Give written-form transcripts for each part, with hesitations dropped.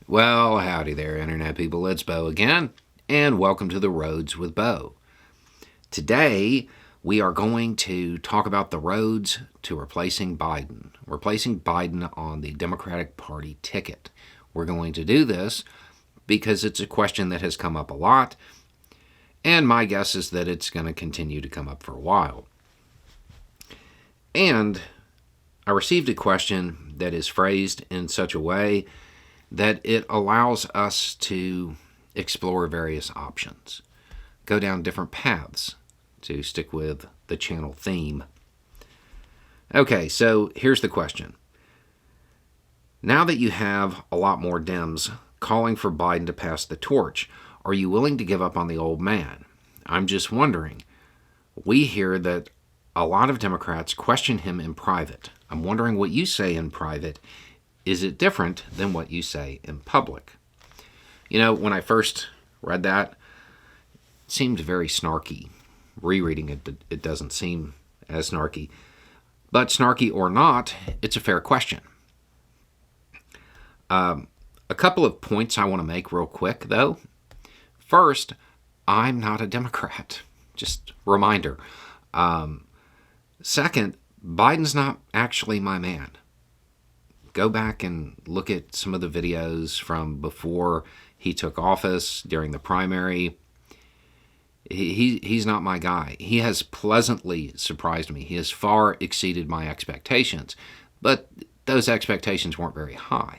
Well, howdy there, Internet people. It's Bo again, and welcome to The Roads with Bo. Today, we are going to talk about the roads to replacing Biden on the Democratic Party ticket. We're going to do this because it's a question that has come up a lot, and my guess is that it's going to continue to come up for a while. And I received a question that is phrased in such a way that it allows us to explore various options, go down different paths to stick with the channel theme. Okay, so here's the question. Now that you have a lot more Dems calling for Biden to pass the torch, are you willing to give up on the old man? I'm just wondering. We hear that a lot of Democrats question him in private. I'm wondering what you say in private. Is it different than what you say in public? You know, when I first read that, it seemed very snarky. Rereading it, it doesn't seem as snarky. But snarky or not, it's a fair question. A couple of points I want to make real quick, though. First, I'm not a Democrat. Just a reminder. Second, Biden's not actually my man. Go back and look at some of the videos from before he took office, during the primary. He's not my guy. He has pleasantly surprised me. He has far exceeded my expectations, but those expectations weren't very high.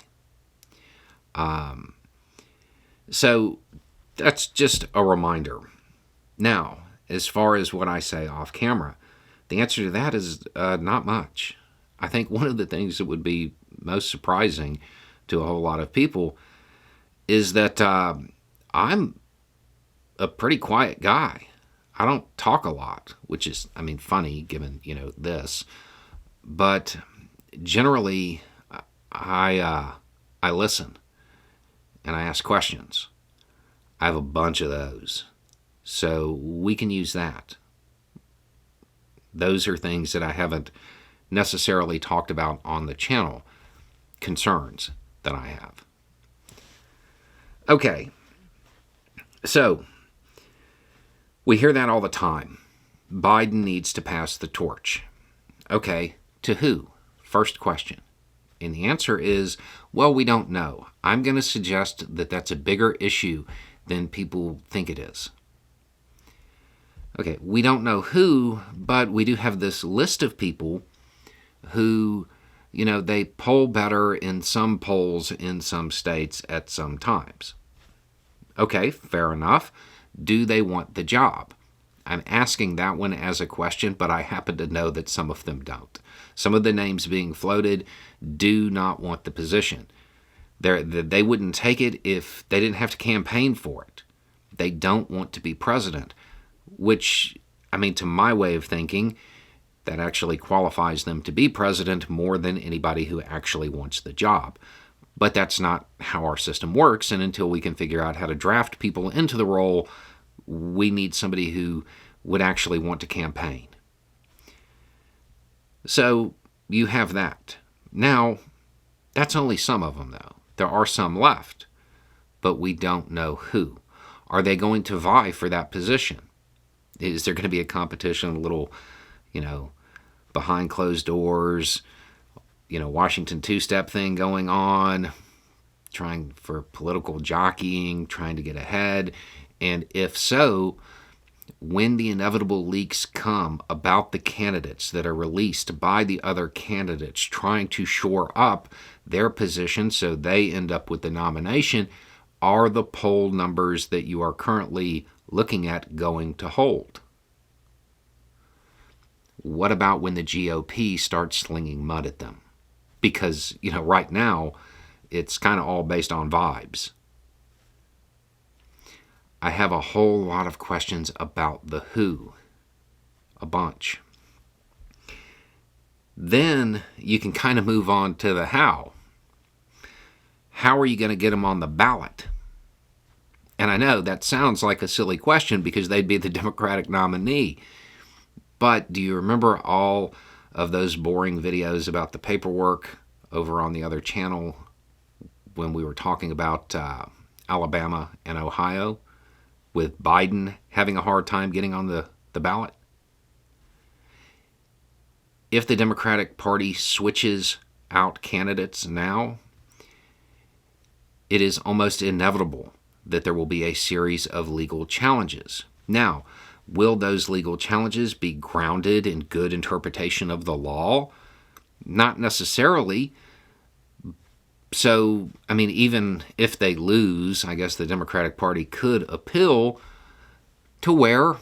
So that's just a reminder. Now, as far as what I say off camera, the answer to that is not much. I think one of the things that would be most surprising to a whole lot of people is that I'm a pretty quiet guy. I don't talk a lot, which is, funny given, this. But generally, I listen and I ask questions. I have a bunch of those. So we can use that. Those are things that I haven't necessarily talked about on the channel, concerns that I have. Okay, so we hear that all the time. Biden needs to pass the torch. Okay, to who? First question. And the answer is, well, we don't know. I'm going to suggest that that's a bigger issue than people think it is. Okay, we don't know who, but we do have this list of people who, they poll better in some polls in some states at some times. Okay, fair enough. Do they want the job? I'm asking that one as a question, but I happen to know that some of them don't. Some of the names being floated do not want the position. They wouldn't take it if they didn't have to campaign for it. They don't want to be president, which, to my way of thinking, that actually qualifies them to be president more than anybody who actually wants the job. But that's not how our system works, and until we can figure out how to draft people into the role, we need somebody who would actually want to campaign. So you have that. Now, that's only some of them, though. There are some left, but we don't know who. Are they going to vie for that position? Is there going to be a competition, a little, behind closed doors, Washington two-step thing going on, trying for political jockeying, trying to get ahead? And if so, when the inevitable leaks come about the candidates that are released by the other candidates trying to shore up their position so they end up with the nomination, are the poll numbers that you are currently looking at going to hold? What about when the GOP starts slinging mud at them? Because, right now, it's kind of all based on vibes. I have a whole lot of questions about the who. A bunch. Then you can kind of move on to the how. How are you going to get them on the ballot? And I know that sounds like a silly question because they'd be the Democratic nominee. But do you remember all of those boring videos about the paperwork over on the other channel when we were talking about Alabama and Ohio, with Biden having a hard time getting on the ballot. If the Democratic Party switches out candidates now, it is almost inevitable that there will be a series of legal challenges. Now, will those legal challenges be grounded in good interpretation of the law? Not necessarily. So, I mean, even if they lose, I guess the Democratic Party could appeal to where?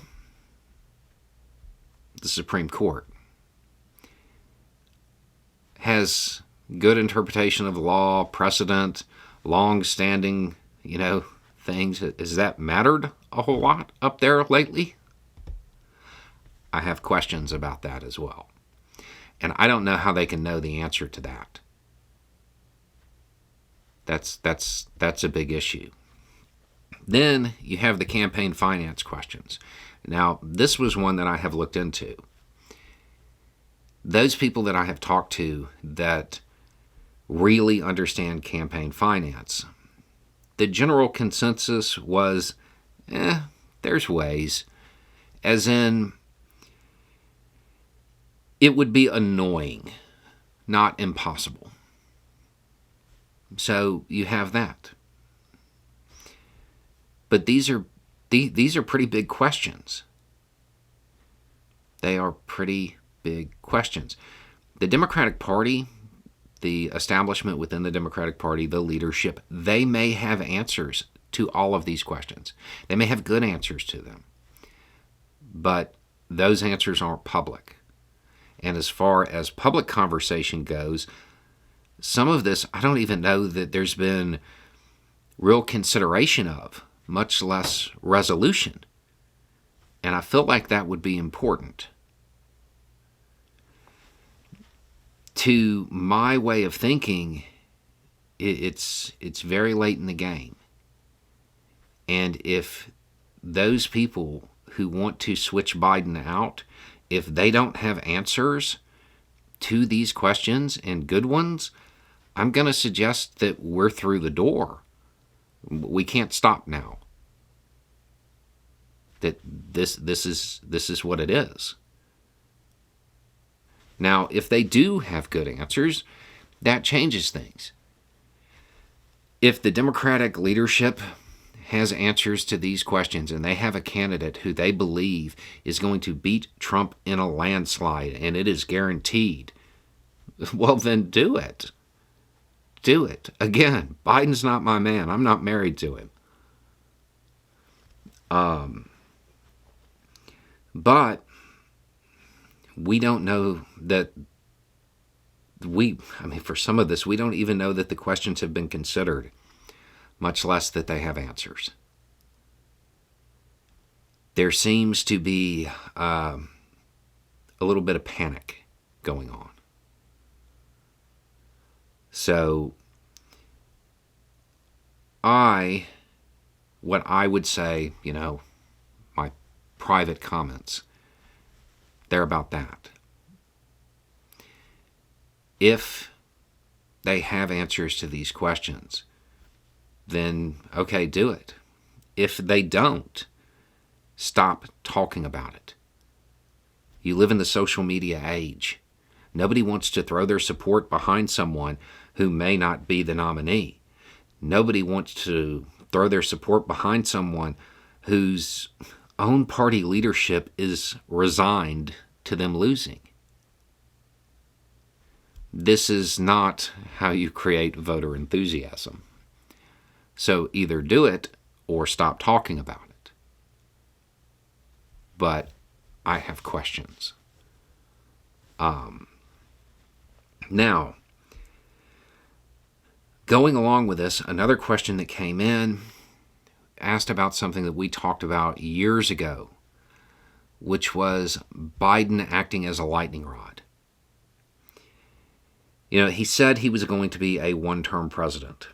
The Supreme Court has good interpretation of the law, precedent, long-standing, things. Has that mattered a whole lot up there lately? I have questions about that as well. And I don't know how they can know the answer to that. That's a big issue. Then you have the campaign finance questions. Now, this was one that I have looked into. Those people that I have talked to that really understand campaign finance, the general consensus was, there's ways. As in, it would be annoying, not impossible. So you have that. But these are pretty big questions. They are pretty big questions. The Democratic Party, the establishment within the Democratic Party, the leadership, they may have answers to all of these questions. They may have good answers to them. But those answers aren't public. And as far as public conversation goes, some of this I don't even know that there's been real consideration of, much less resolution. And I feel like that would be important. To my way of thinking, it's very late in the game. And if those people who want to switch Biden out, if they don't have answers to these questions and good ones, I'm going to suggest that we're through the door. We can't stop now. That this is what it is. Now, if they do have good answers, that changes things. If the Democratic leadership has answers to these questions and they have a candidate who they believe is going to beat Trump in a landslide and it is guaranteed, well, then do it. Do it. Again, Biden's not my man. I'm not married to him. But we don't know that for some of this, we don't even know that the questions have been considered, much less that they have answers. There seems to be a little bit of panic going on. So what I would say, my private comments, they're about that. If they have answers to these questions, then okay, do it. If they don't, stop talking about it. You live in the social media age. Nobody wants to throw their support behind someone who may not be the nominee. Nobody wants to throw their support behind someone whose own party leadership is resigned to them losing. This is not how you create voter enthusiasm. So either do it or stop talking about it. But I have questions. Now, going along with this, another question that came in asked about something that we talked about years ago, which was Biden acting as a lightning rod. He said he was going to be a one-term president.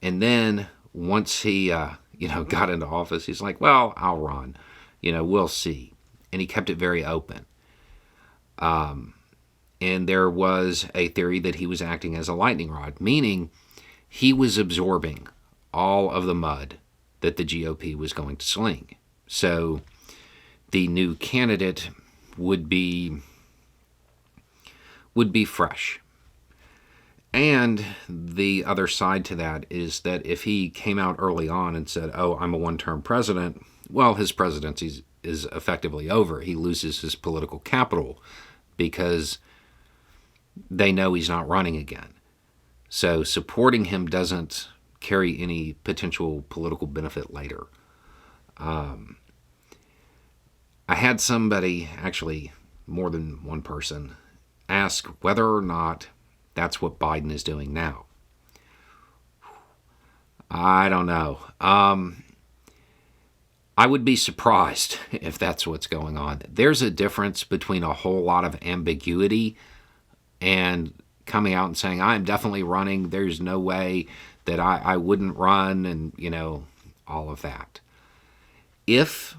And then once he, got into office, he's like, well, I'll run. We'll see. And he kept it very open. And there was a theory that he was acting as a lightning rod, meaning he was absorbing all of the mud that the GOP was going to sling. So the new candidate would be fresh. And the other side to that is that if he came out early on and said, "Oh, I'm a one-term president," well, his presidency is effectively over. He loses his political capital because they know he's not running again. So supporting him doesn't carry any potential political benefit later. I had somebody, actually more than one person, ask whether or not that's what Biden is doing now. I don't know. I would be surprised if that's what's going on. There's a difference between a whole lot of ambiguity and coming out and saying, "I'm definitely running. There's no way that I wouldn't run," and, all of that. If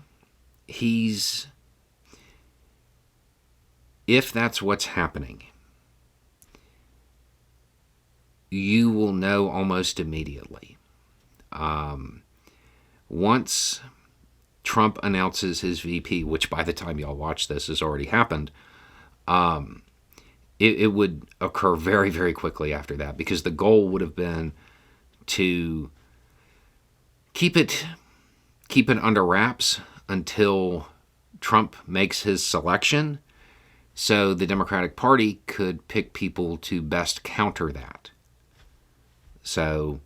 that's what's happening, you will know almost immediately. Once Trump announces his VP, which by the time y'all watch this has already happened, it would occur very, very quickly after that, because the goal would have been to keep it under wraps until Trump makes his selection, so the Democratic Party could pick people to best counter that. So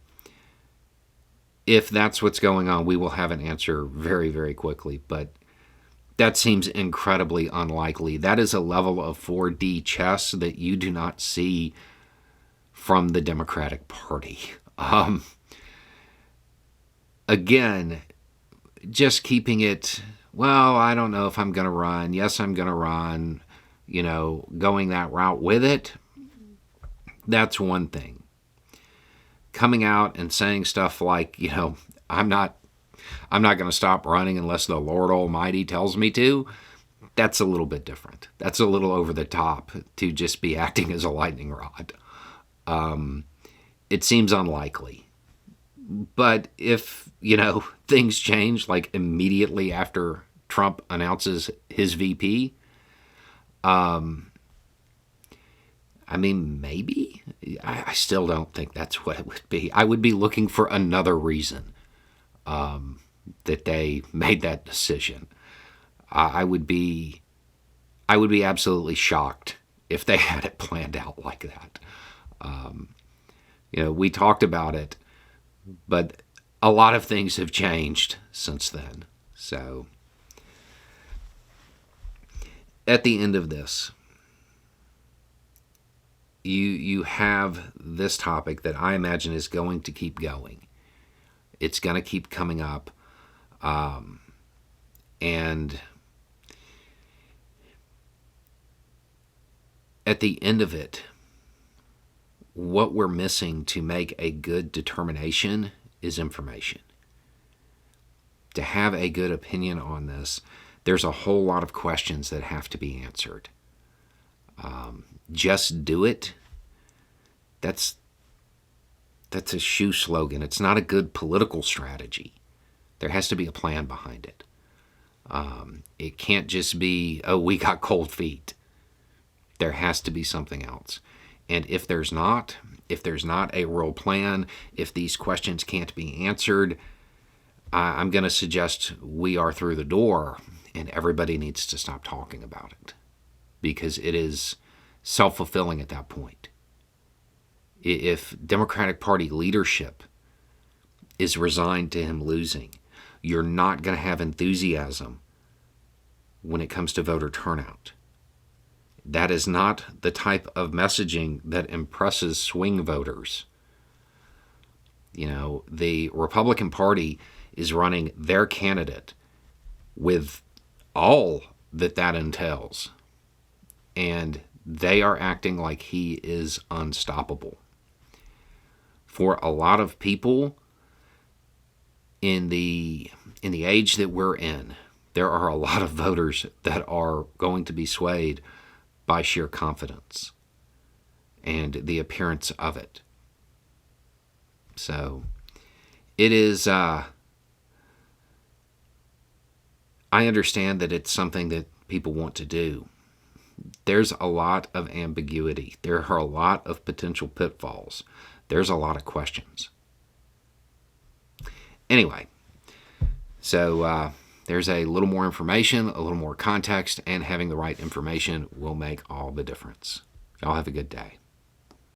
if that's what's going on, we will have an answer very, very quickly. But that seems incredibly unlikely. That is a level of 4D chess that you do not see from the Democratic Party. Again, just keeping it, well, I don't know if I'm going to run. Yes, I'm going to run. Going that route with it, that's one thing. Coming out and saying stuff like, I'm not going to stop running unless the Lord Almighty tells me to, that's a little bit different. That's a little over the top to just be acting as a lightning rod. It seems unlikely. But if, things change like immediately after Trump announces his VP, maybe. I still don't think that's what it would be. I would be looking for another reason that they made that decision. I would be absolutely shocked if they had it planned out like that. We talked about it, but a lot of things have changed since then. So at the end of this, you have this topic that I imagine is going to keep going. It's going to keep coming up. And at the end of it, what we're missing to make a good determination is information. To have a good opinion on this, there's a whole lot of questions that have to be answered. Just do it. That's a shoe slogan. It's not a good political strategy. There has to be a plan behind it. It can't just be, "Oh, we got cold feet." There has to be something else. And if there's not a real plan, if these questions can't be answered, I'm going to suggest we are through the door, and everybody needs to stop talking about it, because it is self-fulfilling at that point. If Democratic Party leadership is resigned to him losing, you're not going to have enthusiasm when it comes to voter turnout. That is not the type of messaging that impresses swing voters. The Republican Party is running their candidate with all that entails, and they are acting like he is unstoppable. For a lot of people in the age that we're in, there are a lot of voters that are going to be swayed by sheer confidence and the appearance of it. So it is, I understand that it's something that people want to do. There's a lot of ambiguity. There are a lot of potential pitfalls. There's a lot of questions. Anyway, so there's a little more information, a little more context, and having the right information will make all the difference. Y'all have a good day.